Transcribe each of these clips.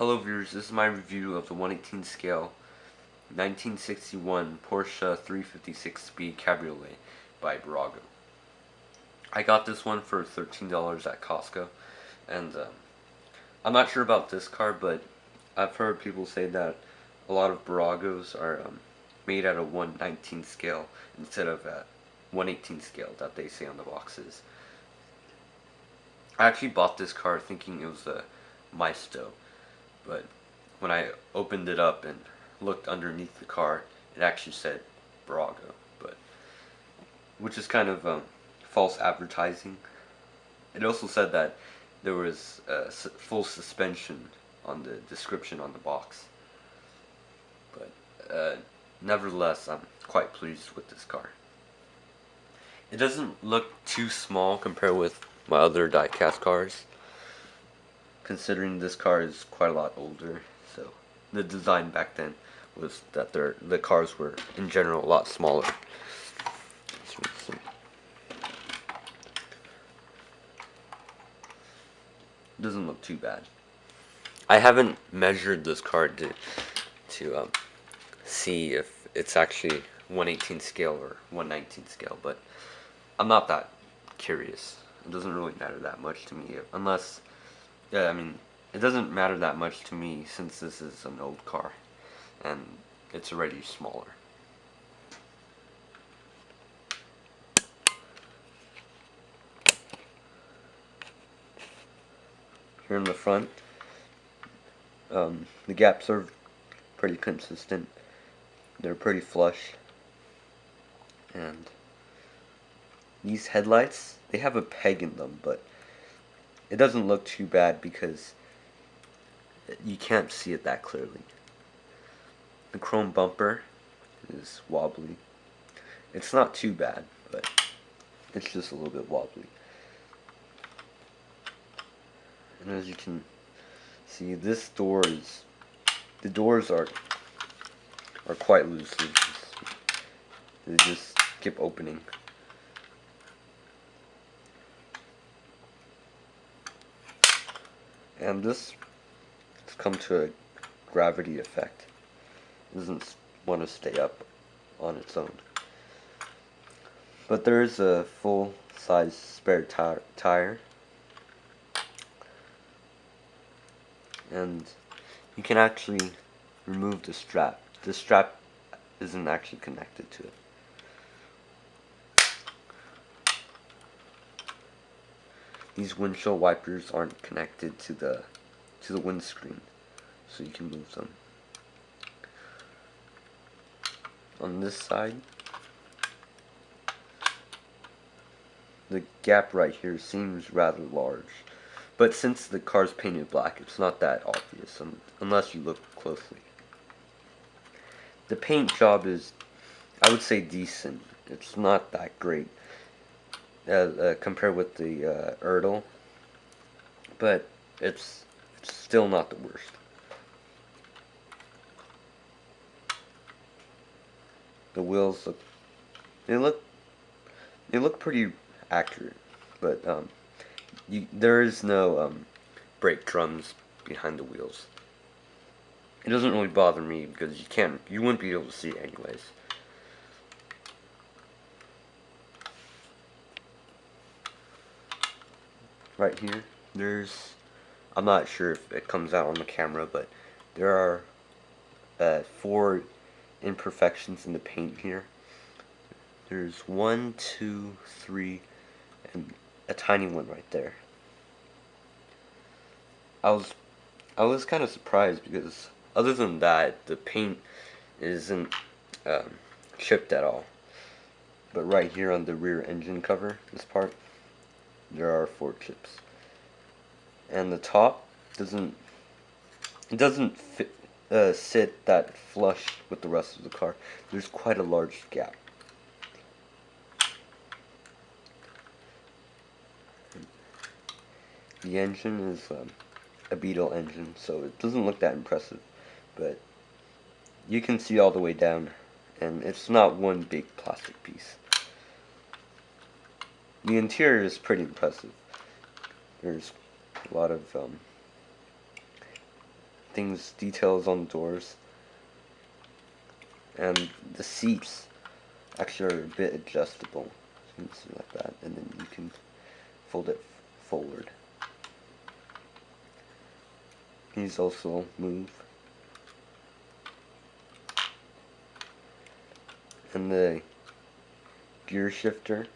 Hello viewers, this is my review of the 1/18 scale 1961 Porsche 356B Cabriolet by Bburago. I got this one for $13 at Costco, and I'm not sure about this car, but I've heard people say that a lot of Bburagos are made at a 1/19 scale instead of at 1/18 scale that they say on the boxes. I actually bought this car thinking it was a Maisto, but when I opened it up and looked underneath the car, it actually said Bburago, which is kind of false advertising. It also said that there was full suspension on the description on the box, but nevertheless, I'm quite pleased with this car. It doesn't look too small compared with my other die-cast cars, considering this car is quite a lot older. So the design back then was that the cars were in general a lot smaller. Doesn't look too bad. I haven't measured this car to see if it's actually 1/18 scale or 1/19 scale, but I'm not that curious. It doesn't really matter that much to me, unless, yeah, I mean, it doesn't matter that much to me since this is an old car and it's already smaller. Here in the front, the gaps are pretty consistent. They're pretty flush, and these headlights, they have a peg in them, but it doesn't look too bad because you can't see it that clearly. The chrome bumper is wobbly. It's not too bad, but it's just a little bit wobbly. And as you can see, the doors are quite loose. They just keep opening. And this has come to a gravity effect. It doesn't want to stay up on its own. But there is a full-size spare tire. And you can actually remove the strap. The strap isn't actually connected to it. These windshield wipers aren't connected to the windscreen, so you can move them. On this side, the gap right here seems rather large, but since the car's painted black, it's not that obvious unless you look closely. The paint job is, I would say, decent. It's not that great compared with the Erdl, but it's still not the worst. The wheels look pretty accurate, but there is no brake drums behind the wheels. It doesn't really bother me because you wouldn't be able to see it anyways. Right here, I'm not sure if it comes out on the camera, but there are 4 imperfections in the paint here. There's 1, 2, 3, and a tiny one right there. I was kind of surprised because other than that, the paint isn't chipped at all. But right here on the rear engine cover, this part, there are 4 chips. And the top doesn't sit that flush with the rest of the car. There's quite a large gap. The engine is a Beetle engine, so it doesn't look that impressive, but you can see all the way down, and it's not one big plastic piece. The interior is pretty impressive. There's a lot of things, details on the doors. And the seats actually are a bit adjustable. So you can see like that, and then you can fold it forward. These also move. And the gear shifter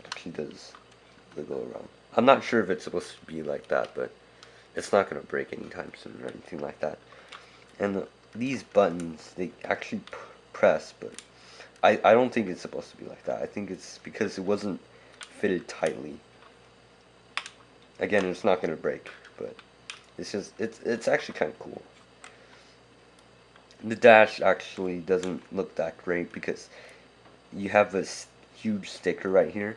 actually does wiggle around. I'm not sure if it's supposed to be like that, but it's not going to break anytime soon or anything like that. And these buttons, they actually press, but I don't think it's supposed to be like that. I think it's because it wasn't fitted tightly. Again, it's not going to break, but it's actually kind of cool. The dash actually doesn't look that great because you have this huge sticker right here,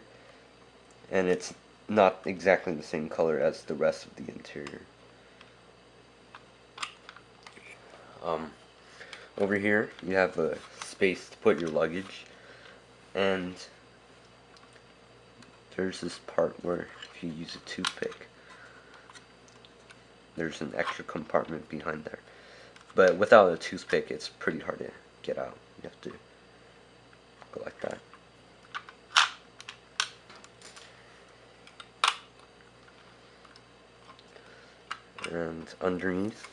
and it's not exactly the same color as the rest of the interior. Over here you have a space to put your luggage, and there's this part where if you use a toothpick, there's an extra compartment behind there. But without a toothpick, it's pretty hard to get out. You have to go like that. And underneath,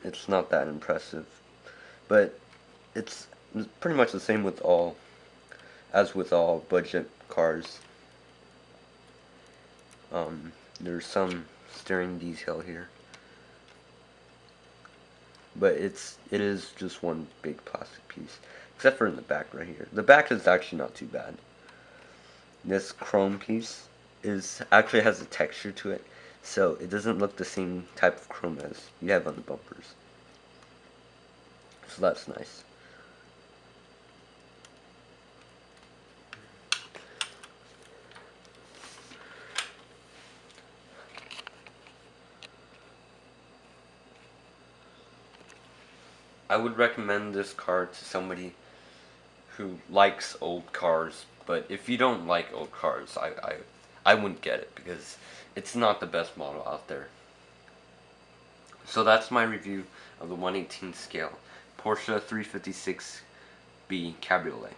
it's not that impressive, but it's pretty much the same with all budget cars. There's some steering detail here, but it is just one big plastic piece, except for in the back right here. The back is actually not too bad. This chrome piece actually has a texture to it, so it doesn't look the same type of chrome as you have on the bumpers. So that's nice. I would recommend this car to somebody who likes old cars, but if you don't like old cars, I wouldn't get it because it's not the best model out there. So that's my review of the 1/18 scale Porsche 356B Cabriolet.